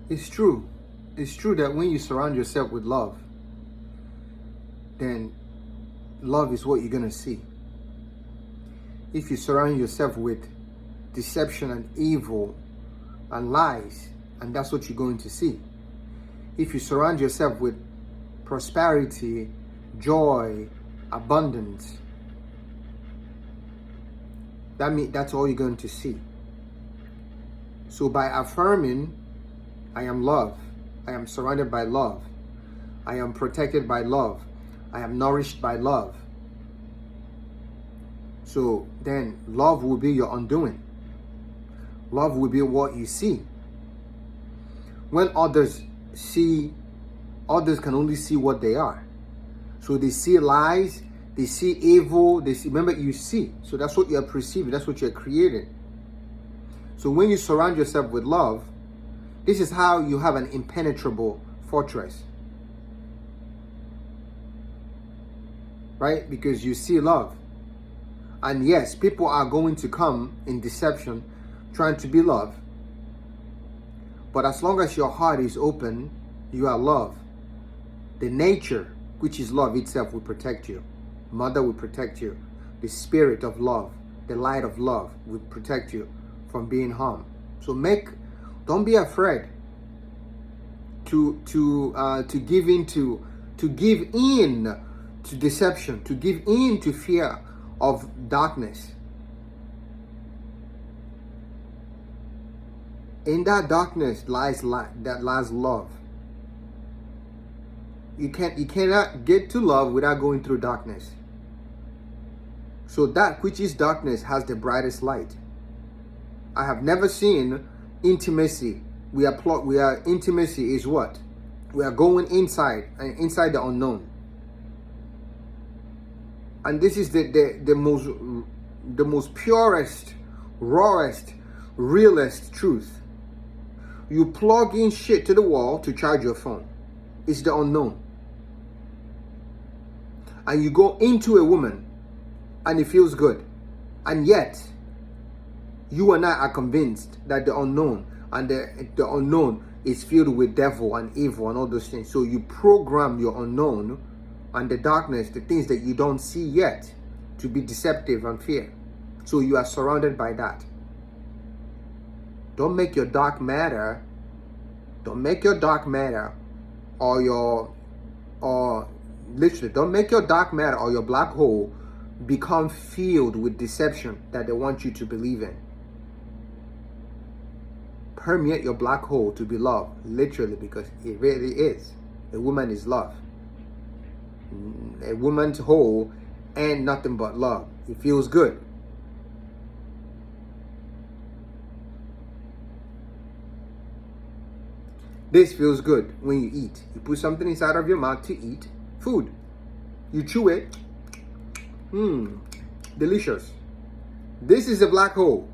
It's true. It's true that when you surround yourself with love, then love is what you're going to see. If you surround yourself with deception and evil and lies, and that's what you're going to see. If you surround yourself with prosperity, joy, abundance, that's all you're going to see. So by affirming, I am love, I am surrounded by love, I am protected by love, I am nourished by love. So then love will be your undoing. Love will be what you see. When others can only see what they are. So they see lies, they see evil, remember, you see. So that's what you're perceiving, that's what you're creating. So when you surround yourself with love, this is how you have an impenetrable fortress. Right? Because you see love. And yes, people are going to come in deception, trying to be love. But as long as your heart is open, you are love. The nature, which is love itself, will protect you. Mother will protect you. The spirit of love, the light of love will protect you from being harmed. So don't be afraid to give in to deception, to give in to fear of darkness. In that darkness lies love. You cannot get to love without going through darkness. So that which is darkness has the brightest light. I have never seen intimacy. Intimacy is what? We are going inside the unknown. And this is the most purest, rawest, realest truth. You plug in shit to the wall to charge your phone. It's the unknown. And you go into a woman and it feels good. And yet, you and I are convinced that the unknown and the unknown is filled with devil and evil and all those things. So you program your unknown and the darkness, the things that you don't see yet, to be deceptive and fear. So you are surrounded by that. Don't make your dark matter, don't make your dark matter or your black hole become filled with deception that they want you to believe in. Permeate your black hole to be love, literally, because it really is. A woman is love. A woman's hole ain't nothing but love. It feels good. This feels good when you eat. You put something inside of your mouth to eat food. You chew it. Delicious. This is a black hole.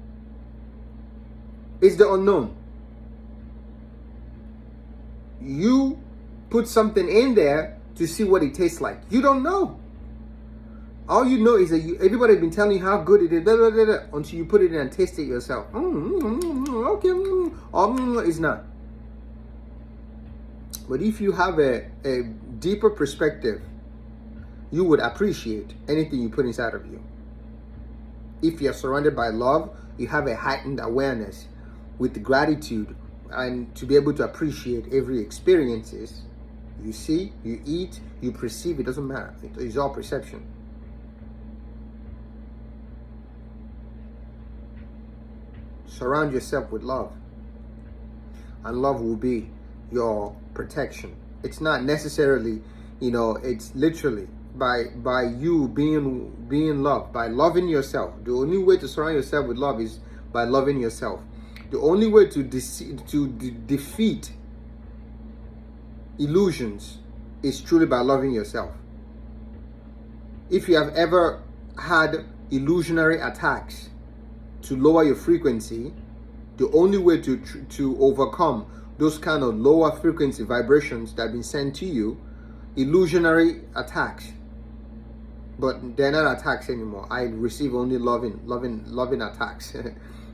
It's the unknown. You put something in there to see what it tastes like. You don't know. All you know is that everybody's been telling you how good it is, until you put it in and taste it yourself. Okay, it's not. But if you have a deeper perspective, you would appreciate anything you put inside of you. If you're surrounded by love, you have a heightened awareness with gratitude and to be able to appreciate every experiences. You see, you eat, you perceive, it doesn't matter. It's all perception. Surround yourself with love. And love will be your protection. It's not necessarily, it's literally by you being loved, by loving yourself. The only way to surround yourself with love is by loving yourself. The only way to defeat illusions is truly by loving yourself. If you have ever had illusionary attacks to lower your frequency, the only way to overcome those kind of lower frequency vibrations that have been sent to you, illusionary attacks, but they're not attacks anymore. I receive only loving attacks.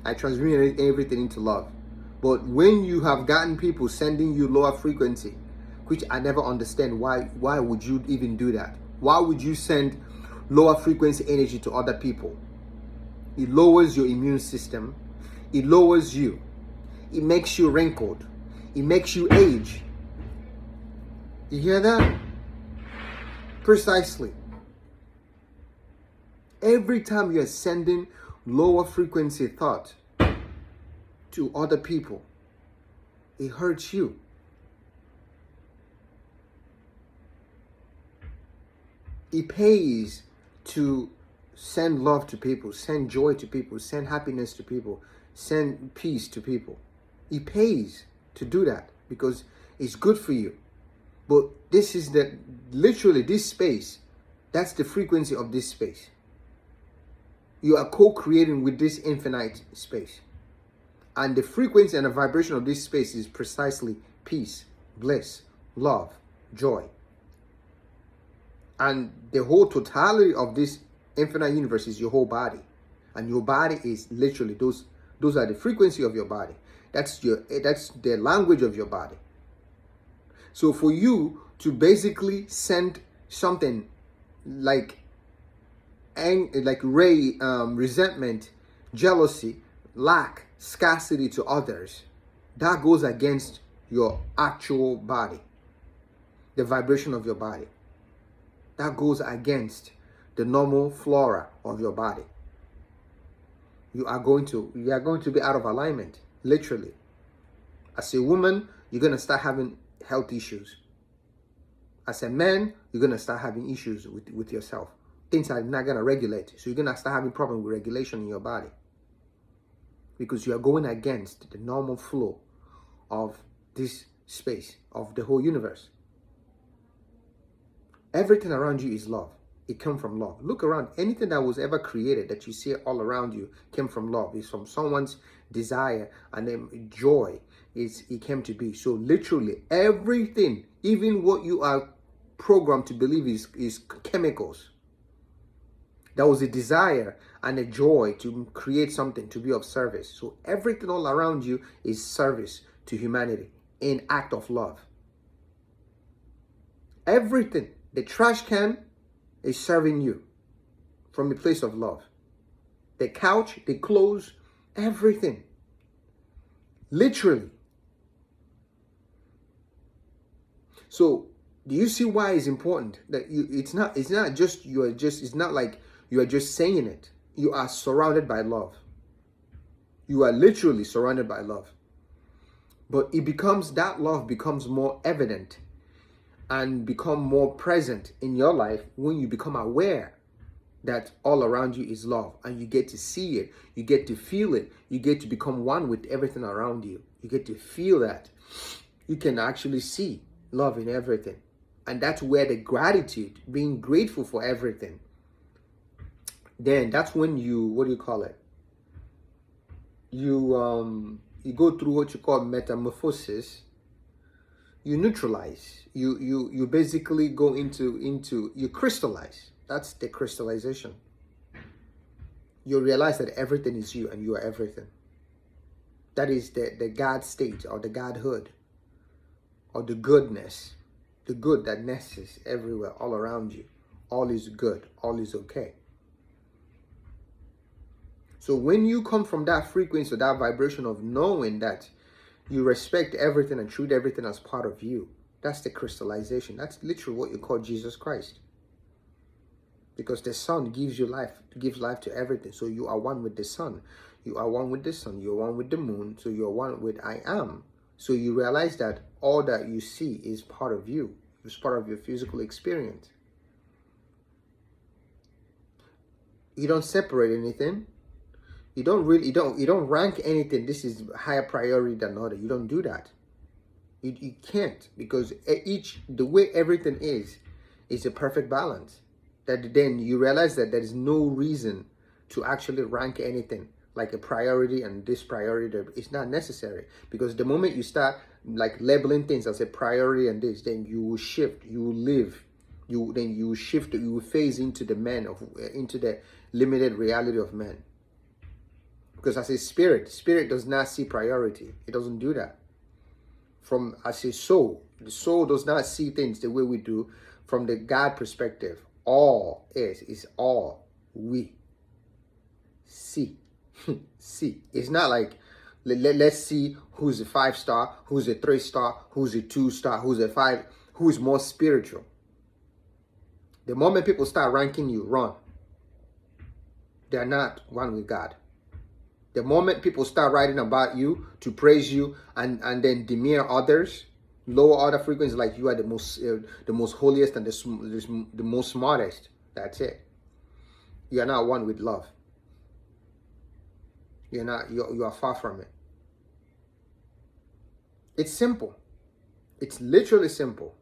I transmute everything into love. But when you have gotten people sending you lower frequency, which I never understand, why would you even do that? Why would you send lower frequency energy to other people? It lowers your immune system. It lowers you. It makes you wrinkled. It makes you age. You hear that? Precisely. Every time you're sending lower frequency thought to other people, it hurts you. It pays to send love to people, send joy to people, send happiness to people, send peace to people. It pays to do that because it's good for you. But this is literally this space, that's the frequency of this space. You are co-creating with this infinite space. And the frequency and the vibration of this space is precisely peace, bliss, love, joy. And the whole totality of this infinite universe is your whole body. And your body is literally, those are the frequency of your body. That's the language of your body. So for you to basically send something like resentment, jealousy, lack, scarcity to others, that goes against your actual body, the vibration of your body. That goes against the normal flora of your body. You are going to be out of alignment, literally. As a woman, you're going to start having health issues. As a man, you're going to start having issues with yourself. Things are not going to regulate. So you're going to start having problems with regulation in your body. Because you are going against the normal flow of this space, of the whole universe. Everything around you is love. It came from love. Look around. Anything that was ever created that you see all around you came from love. It's from someone's desire and then joy. It came to be. So literally everything, even what you are programmed to believe is chemicals. There was a desire and a joy to create something, to be of service. So everything all around you is service to humanity, an act of love. Everything. The trash can is serving you from a place of love. The couch, the clothes, everything. Literally. So, do you see why it's important that it's not like you are just saying it. You are surrounded by love. You are literally surrounded by love. But that love becomes more evident and become more present in your life when you become aware that all around you is love, and you get to see it, you get to feel it, you get to become one with everything around you. You get to feel that. You can actually see love in everything. And that's where the gratitude, being grateful for everything, then that's when you go through what you call metamorphosis. You neutralize. You basically go into you crystallize. That's the crystallization. You realize that everything is you and you are everything. That is the God state, or the Godhood, or the goodness, the good that nesses everywhere, all around you. All is good. All is okay. So when you come from that frequency, that vibration of knowing that you respect everything and treat everything as part of you, that's the crystallization. That's literally what you call Jesus Christ. Because the sun gives you life, gives life to everything. So you are one with the sun. You are one with the sun. You are one with the moon. So you are one with I am. So you realize that all that you see is part of you. It's part of your physical experience. You don't separate anything. You don't rank anything. This is higher priority than other. You don't do that. You can't, because the way everything is a perfect balance. That then you realize that there is no reason to actually rank anything like a priority and this priority. It's not necessary, because the moment you start like labeling things as a priority and this, then you will shift. You will live. You will shift. You will phase into the limited reality of man. Because as a spirit does not see priority. It doesn't do that. From as a soul, the soul does not see things the way we do. From the God perspective, all is all we see. See. It's not like let's see who's a 5-star, who's a 3-star, who's a 2-star, who's a 5, who's more spiritual. The moment people start ranking you, run. They're not one with God. The moment people start writing about you to praise you and then demean others, lower other frequencies like you are the most holiest and the most smartest, that's it. You are not one with love. You are far from it. It's simple. It's literally simple.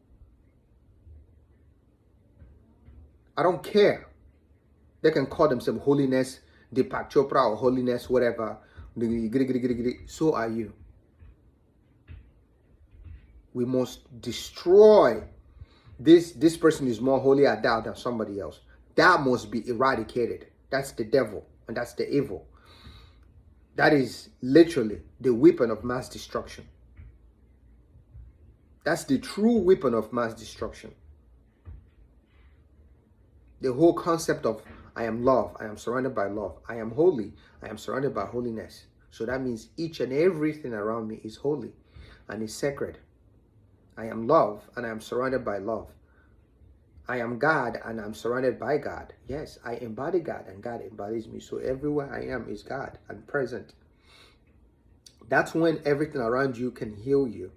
I don't care. They can call themselves holiness, Deepak Chopra or holiness, whatever. So are you. We must destroy this person is more holy at thou than somebody else. That must be eradicated. That's the devil and that's the evil. That is literally the weapon of mass destruction. That's the true weapon of mass destruction. The whole concept of I am love, I am surrounded by love, I am holy, I am surrounded by holiness. So that means each and everything around me is holy and is sacred. I am love and I am surrounded by love. I am God and I'm surrounded by God. Yes, I embody God and God embodies me. So everywhere I am is God and present. That's when everything around you can heal you.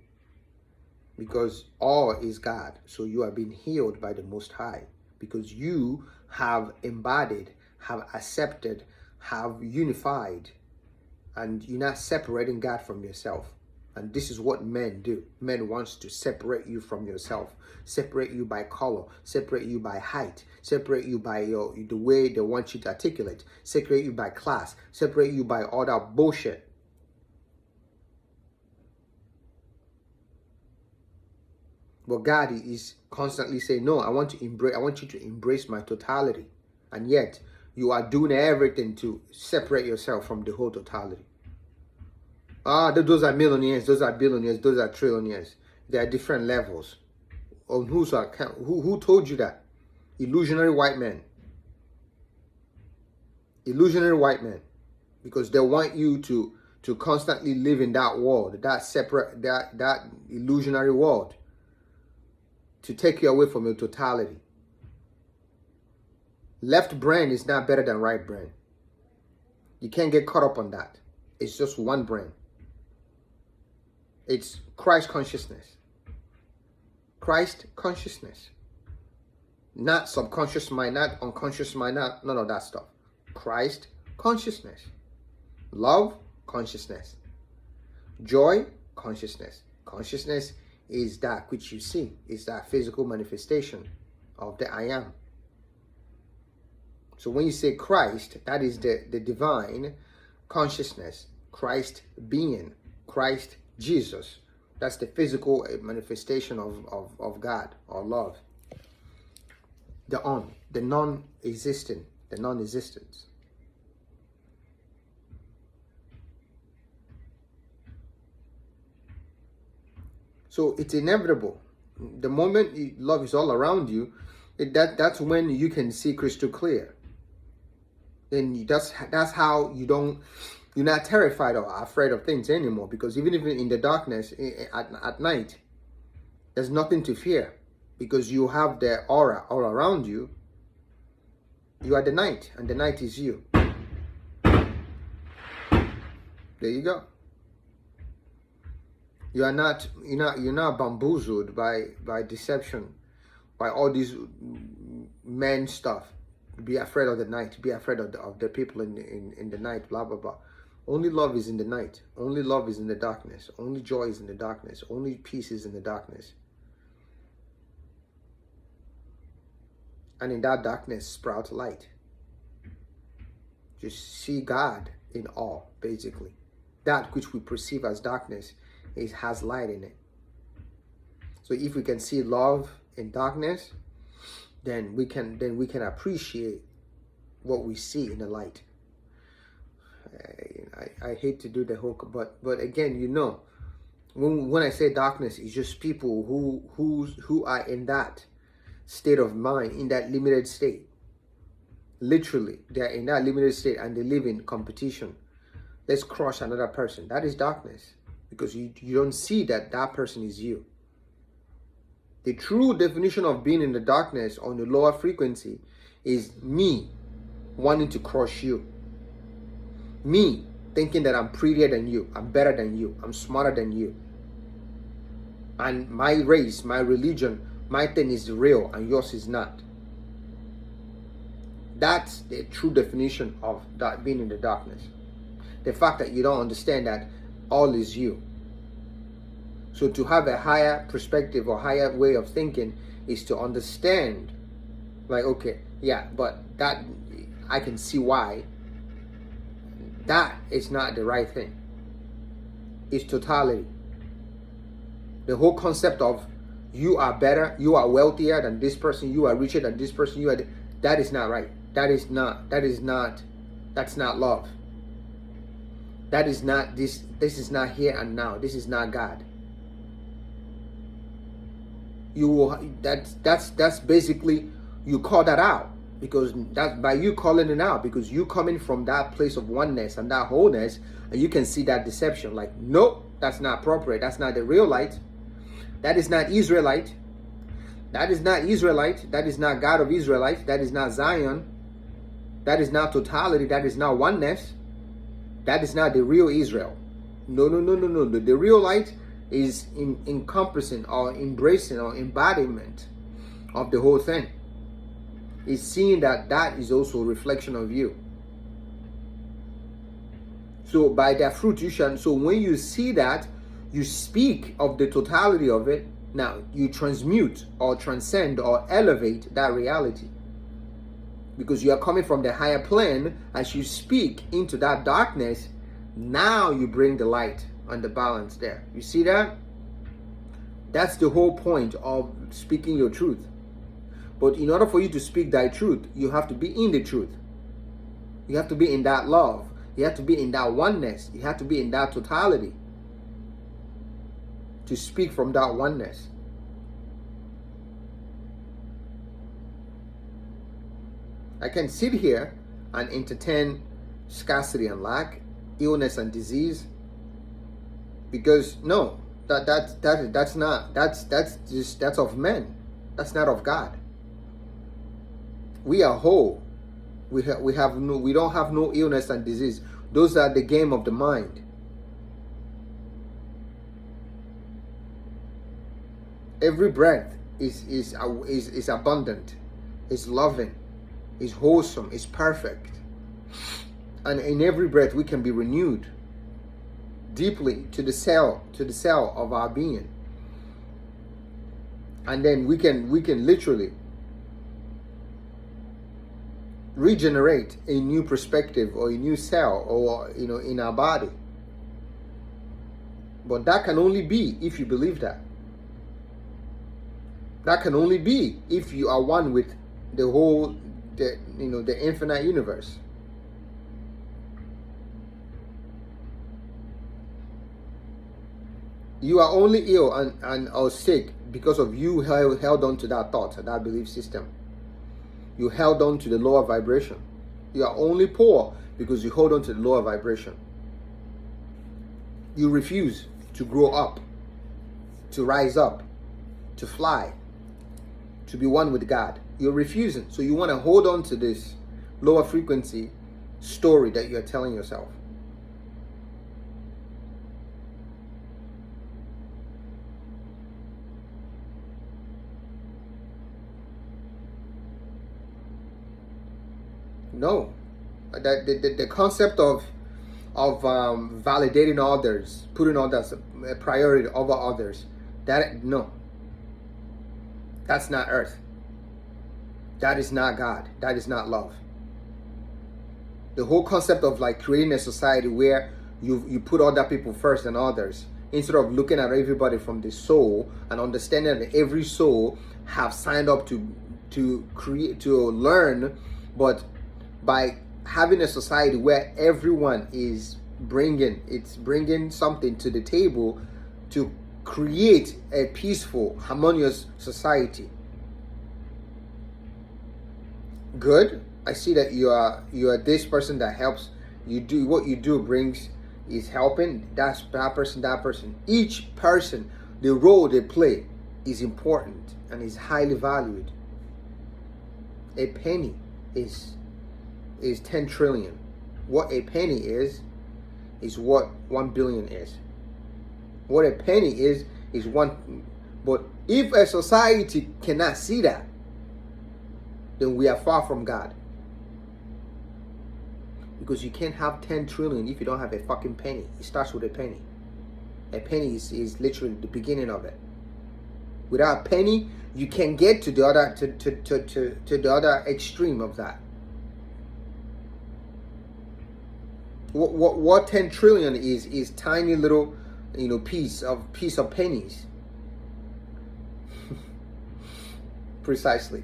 Because all is God. So you are being healed by the Most High. Because you have embodied, have accepted, have unified. And you're not separating God from yourself. And this is what men do. Men wants to separate you from yourself. Separate you by color. Separate you by height. Separate you by the way they want you to articulate. Separate you by class. Separate you by all that bullshit. But God is constantly saying, no, I want you to embrace my totality. And yet, you are doing everything to separate yourself from the whole totality. Those are millionaires, those are billionaires, those are trillionaires. There are different levels. On whose account? Who told you that? Illusionary white men. Illusionary white men. Because they want you to constantly live in that world, that separate, that illusionary world. To take you away from your totality. Left brain is not better than right brain. You can't get caught up on that. It's just one brain. It's Christ consciousness. Christ consciousness. Not subconscious mind, not unconscious mind, not none of that stuff. Christ consciousness. Love, consciousness. Joy, consciousness. Consciousness is that which you see, is that physical manifestation of the I am. So when you say Christ, that is the divine consciousness, Christ being, Christ Jesus. That's the physical manifestation of God or love. The non-existent, the non-existence. So it's inevitable. The moment love is all around you, that's when you can see crystal clear. Then that's how you're not terrified or afraid of things anymore. Because even if in the darkness at night, there's nothing to fear. Because you have the aura all around you. You are the night, and the night is you. There you go. You're not bamboozled by deception, by all these men stuff. Be afraid of the night. Be afraid of the people in the night. Blah blah blah. Only love is in the night. Only love is in the darkness. Only joy is in the darkness. Only peace is in the darkness. And in that darkness, sprout light. Just see God in all, basically. That which we perceive as darkness has light in it. So if we can see love in darkness, then we can appreciate what we see in the light. I hate to do the whole, but again, when I say darkness, it's just people who are in that state of mind, in that limited state. Literally, they're in that limited state and they live in competition. Let's crush another person. That is darkness, because you don't see that person is you. The true definition of being in the darkness on the lower frequency is me wanting to crush you. Me thinking that I'm prettier than you, I'm better than you, I'm smarter than you. And my race, my religion, my thing is real and yours is not. That's the true definition of that being in the darkness. The fact that you don't understand that all is you. So to have a higher perspective or higher way of thinking is to understand, like, okay, yeah, but that, I can see why. That is not the right thing. It's totality. The whole concept of you are better, you are wealthier than this person, you are richer than this person, that is not right. That's not love. That is not this is not here and now. This is not God. That's basically, you call that out, because that, by you calling it out, because you coming from that place of oneness and that wholeness, and you can see that deception, like, nope, that's not appropriate. That's not the real light. That is not Israelite. That is not Israelite. That is not God of Israelites. That is not Zion. That is not totality. That is not oneness. That is not the real Israel. No. The real light is encompassing or embracing or embodiment of the whole thing. It's seeing that is also a reflection of you. So by their fruit you shall. So when you see that, you speak of the totality of it. Now you transmute or transcend or elevate that reality, because you are coming from the higher plane. As you speak into that darkness, now you bring the light and the balance there. You see that? That's the whole point of speaking your truth. But in order for you to speak thy truth, you have to be in the truth. You have to be in that love. You have to be in that oneness. You have to be in that totality to speak from that oneness. I can sit here and entertain scarcity and lack, illness and disease, because no, that's of men. That's not of God. We are whole. We don't have no illness and disease. Those are the game of the mind. Every breath is abundant, is loving, is wholesome, is perfect. And in every breath we can be renewed deeply to the cell of our being. And then we can literally regenerate a new perspective or a new cell, or in our body. But that can only be if you believe that. That can only be if you are one with the infinite universe. You are only ill and or sick because of you held on to that thought, that belief system. You held on to the lower vibration. You are only poor because you hold on to the lower vibration. You refuse to grow up, to rise up, to fly, to be one with God. You're refusing. So you want to hold on to this lower frequency story that you're telling yourself. No, the concept of validating others, putting others a priority over others, that's not earth. That is not God. That is not love. The whole concept of like creating a society where you put other people first than others, instead of looking at everybody from the soul and understanding that every soul have signed up to create, to learn, but by having a society where everyone is bringing something to the table to create a peaceful, harmonious society. Good. I see that you are this person that helps. You do what you do is helping. That's that person. Each person, the role they play is important and is highly valued. A penny is 10 trillion. What a penny is what 1 billion is. What a penny is one. But if a society cannot see that, then we are far from God. Because you can't have 10 trillion if you don't have a fucking penny. It starts with a penny. A penny is literally the beginning of it. Without a penny, you can get to the other to the other extreme of that. What 10 trillion is tiny little, piece of pennies. Precisely.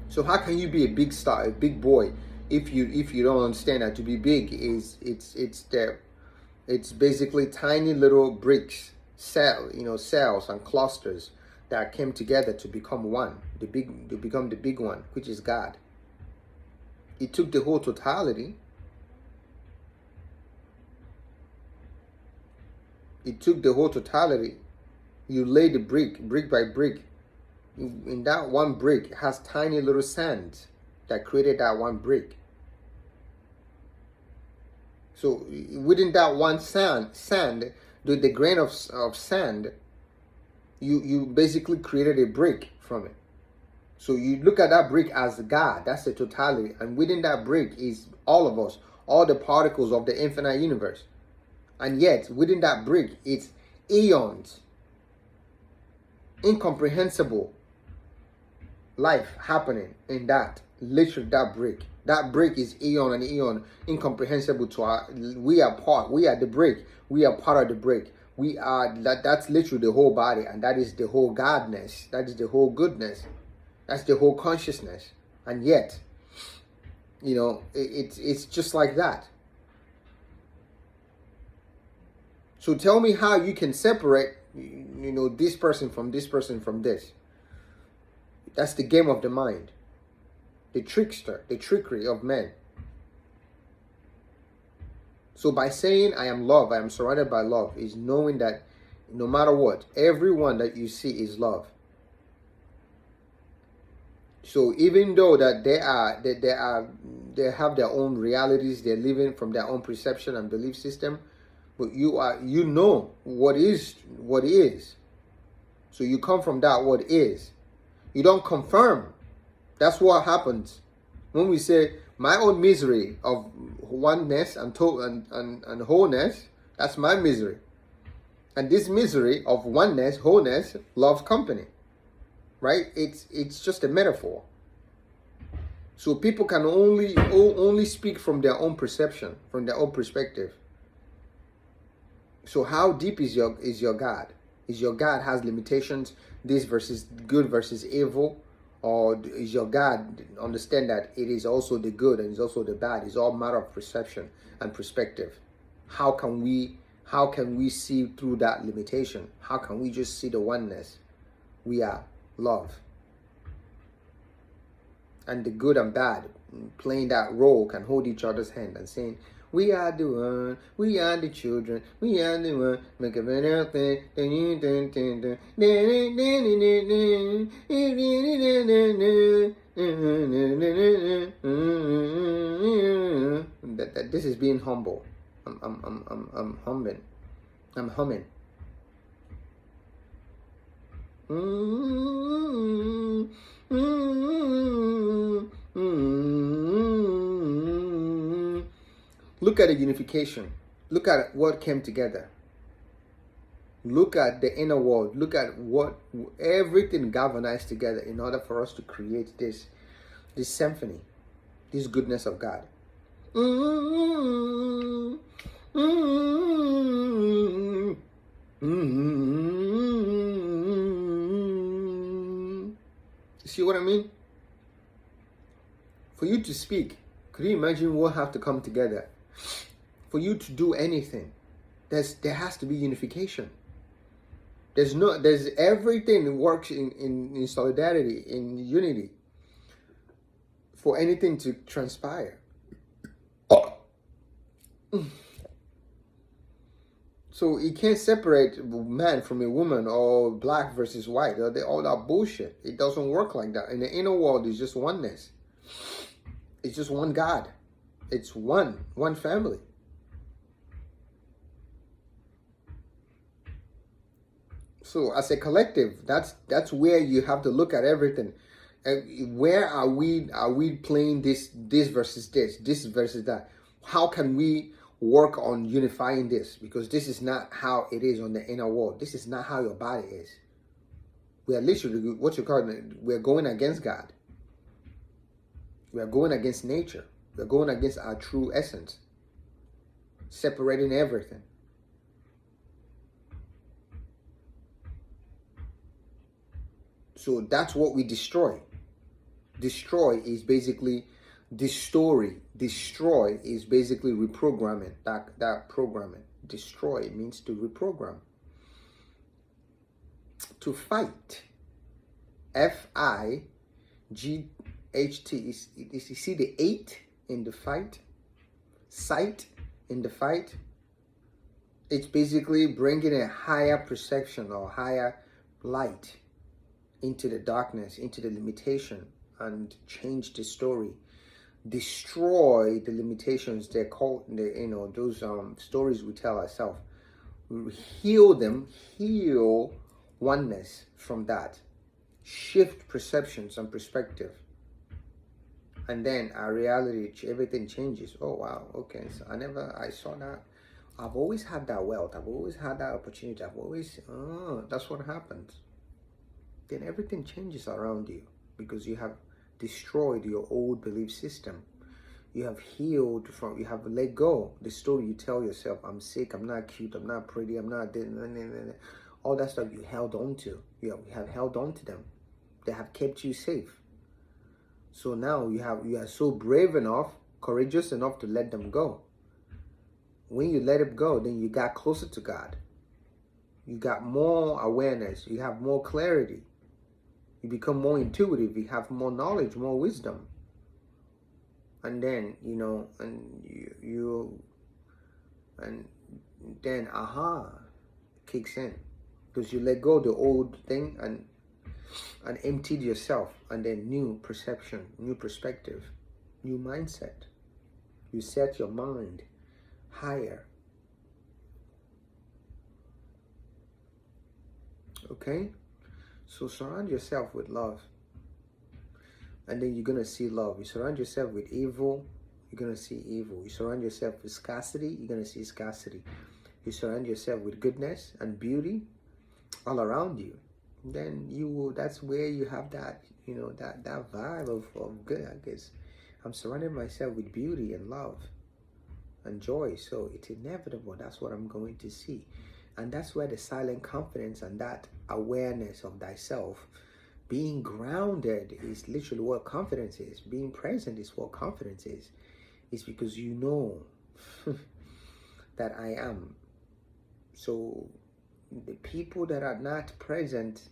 So how can you be a big star, a big boy, if you don't understand that to be big it's basically tiny little bricks, cells and clusters that came together to become one, to become the big one, which is God. It took the whole totality. You lay the brick by brick. In that one brick has tiny little sand that created that one brick. So within that one sand, the grain of sand, you basically created a brick from it. So you look at that brick as God. That's the totality. And within that brick is all of us, all the particles of the infinite universe. And yet, within that brick, it's eons, incomprehensible life happening in that, literally that brick. That brick is eon and eon, incomprehensible to our. We are the brick. We are part of the brick. That's literally the whole body, and that is the whole godness. That is the whole goodness. That's the whole consciousness. And yet, it's just like that. So tell me how you can separate, this person from this person from this. That's the game of the mind. The trickery of men. So by saying I am love, I am surrounded by love, is knowing that no matter what, everyone that you see is love. So even though that they have their own realities, they're living from their own perception and belief system, but you know what is. So you come from that what is. You don't confirm. That's what happens when we say my own misery of oneness and wholeness. That's my misery, and this misery of oneness, wholeness, loves company. Right? It's just a metaphor. So people can only speak from their own perception, from their own perspective. So how deep is your God? Is your God has limitations, this versus good versus evil? Or is your God understand that it is also the good and it's also the bad? It's all matter of perception and perspective. How can we see through that limitation? How can we just see the oneness? We are love. And the good and bad, playing that role, can hold each other's hand and saying, we are the one, we are the children, we are the one, make a better thing. This is being humble. I'm humming. I'm humming. Look at the unification. Look at what came together. Look at the inner world. Look at what everything galvanized together in order for us to create this symphony, this goodness of God. See what I mean? For you to speak Could you imagine what have to come together for you to do anything? There has to be unification. There's everything works in solidarity, in unity, for anything to transpire. So you can't separate man from a woman or black versus white. They all that bullshit. It doesn't work like that. In the inner world, it's just oneness. It's just one God. It's one family. So as a collective, that's where you have to look at everything. Where are we playing this versus this versus that? How can we work on unifying this? Because this is not how it is on the inner world. This is not how your body is. We are literally, we're going against God. We are going against nature. We're going against our true essence. Separating everything. So that's what we destroy. Destroy is basically destroy is basically reprogramming that programming. Destroy means to reprogram. To fight. FIGHT. You see the 8 in the fight? Sight in the fight? It's basically bringing a higher perception or higher light into the darkness, into the limitation, and change the story. Destroy the limitations. They're called, those stories we tell ourselves. We heal them, heal oneness from that. Shift perceptions and perspective. And then our reality, everything changes. Oh wow, okay. So I saw that. I've always had that wealth. I've always had that opportunity. That's what happens. Then everything changes around you because you have destroyed your old belief system. You have healed you have let go the story you tell yourself. I'm sick, I'm not cute, I'm not pretty, I'm not this, all that stuff you held on to. You have held on to them. They have kept you safe. So now you are so brave enough, courageous enough to let them go. When you let it go, then you got closer to God. You got more awareness. You have more clarity. You become more intuitive. You have more knowledge, more wisdom. And then, and then kicks in. Because you let go of the old thing and emptied yourself, and then new perception, new perspective, new mindset. You set your mind higher. Okay? So surround yourself with love. And then you're going to see love. You surround yourself with evil, you're going to see evil. You surround yourself with scarcity, you're going to see scarcity. You surround yourself with goodness and beauty all around you. Then that's where you have that, that vibe of good, I guess. I'm surrounding myself with beauty and love and joy. So it's inevitable. That's what I'm going to see. And that's where the silent confidence and that awareness of thyself, being grounded, is literally what confidence is. Being present is what confidence is. It's because you know that I am. So the people that are not present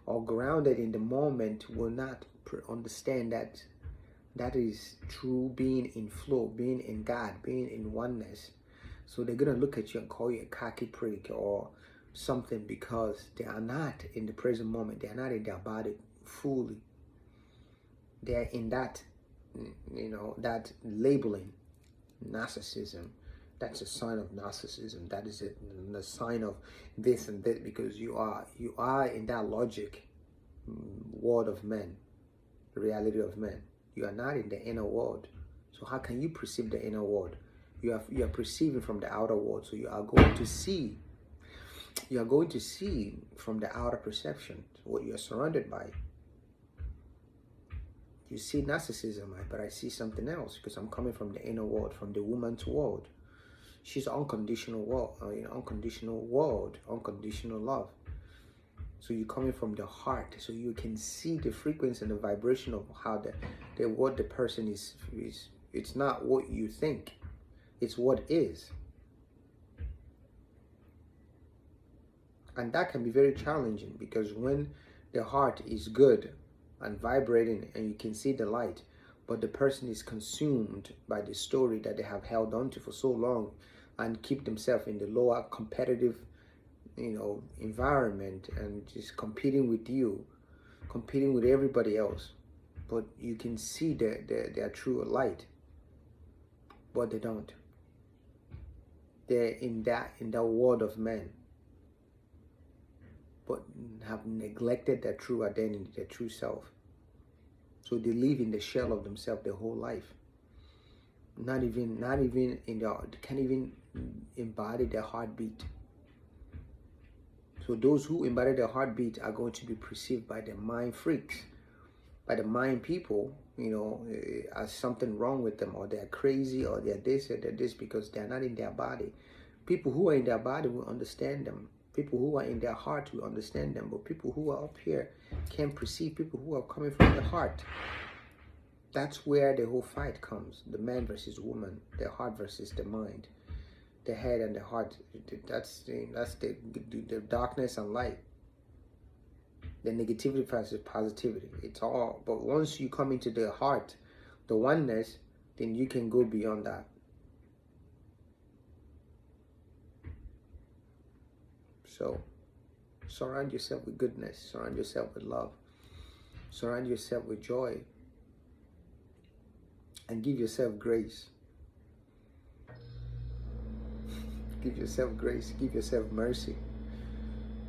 or grounded in the moment will not understand that is true being in flow, being in God, being in oneness. So they're going to look at you and call you a cocky prick or something because they are not in the present moment. They are not in their body fully. They are in that, that labeling, narcissism. That's a sign of narcissism. That is the sign of this and that, because you are in that logic world of men, the reality of men. You are not in the inner world. So how can you perceive the inner world? You are perceiving from the outer world. So you are going to see from the outer perception what you are surrounded by. You see narcissism, but I see something else because I'm coming from the inner world, from the woman's world. She's unconditional world, unconditional love. So you're coming from the heart, so you can see the frequency and the vibration of how what the person is It's not what you think. It's what is. And that can be very challenging, because when the heart is good and vibrating and you can see the light, but the person is consumed by the story that they have held on to for so long and keep themselves in the lower competitive, environment, and just competing with you, competing with everybody else. But you can see their true light, but they don't. They're in that world of men, but have neglected their true identity, their true self. So they live in the shell of themselves their whole life. Not even in their, they can't even embody their heartbeat. So those who embody their heartbeat are going to be perceived by the mind freaks, by the mind people, as something wrong with them, or they're crazy, or they're this, or they're this, because they're not in their body. People who are in their body will understand them. People who are in their heart will understand them. But people who are up here can't perceive people who are coming from the heart. That's where the whole fight comes. The man versus woman, the heart versus the mind, the head and the heart. That's the darkness and light. The negativity versus positivity. It's all. But once you come into the heart, the oneness, then you can go beyond that. So, surround yourself with goodness. Surround yourself with love. Surround yourself with joy. And give yourself grace. Give yourself grace. Give yourself mercy.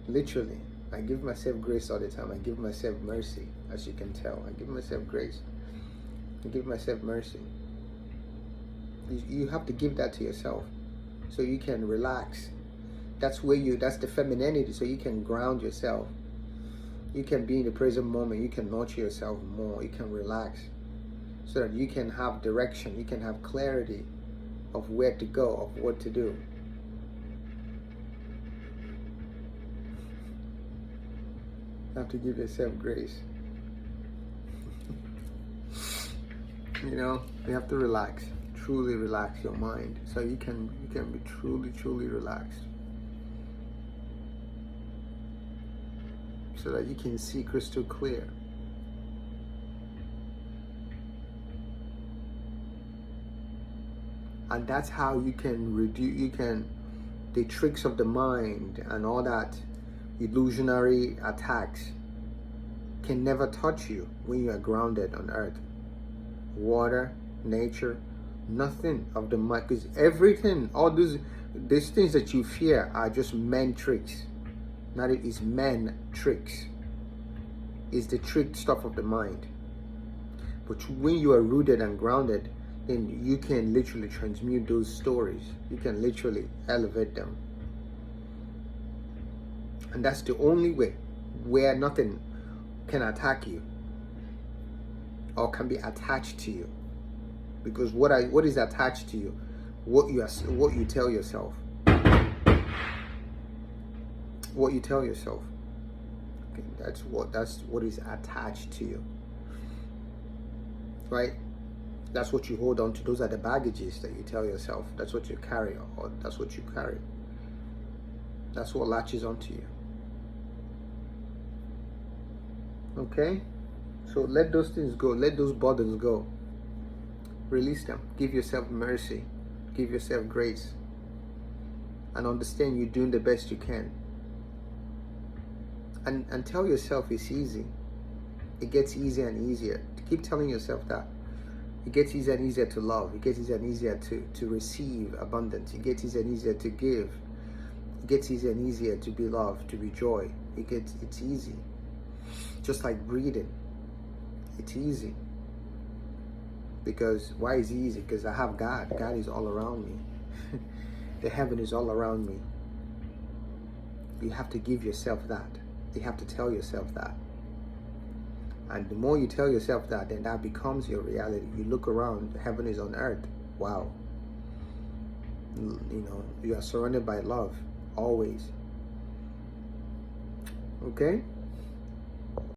Literally. I give myself grace all the time. I give myself mercy, as you can tell. I give myself grace. I give myself mercy. You have to give that to yourself so you can relax. That's the femininity, so you can ground yourself. You can be in the present moment. You can nurture yourself more. You can relax so that you can have direction. You can have clarity of where to go, of what to do. You have to give yourself grace. You have to relax. Truly relax your mind so you can be truly relaxed. So that you can see crystal clear. And that's how you can the tricks of the mind and all that illusionary attacks can never touch you when you are grounded on earth. Water, nature, nothing of the mind, because everything, all these things that you fear are just men tricks. Not it is men tricks. It's the trick stuff of the mind. But when you are rooted and grounded, then you can literally transmute those stories. You can literally elevate them. And that's the only way where nothing can attack you or can be attached to you. Because what is attached to you? What you tell yourself. What you tell yourself. Okay, that's what is attached to you. Right? That's what you hold on to. Those are the baggages that you tell yourself. That's what you carry, or that's what you carry. That's what latches onto you. Okay? So let those things go. Let those burdens go. Release them. Give yourself mercy. Give yourself grace. And understand you're doing the best you can. And tell yourself it's easy. It gets easier and easier. Keep telling yourself that. It gets easier and easier to love. It gets easier and easier to receive abundance. It gets easier and easier to give. It gets easier and easier to be loved, to be joy. It's easy. Just like breathing. It's easy. Because why is it easy? Because I have God. God is all around me. The heaven is all around me. You have to give yourself that. You have to tell yourself that. And the more you tell yourself that, then that becomes your reality. You look around, heaven is on earth. Wow. You are surrounded by love, always. Okay?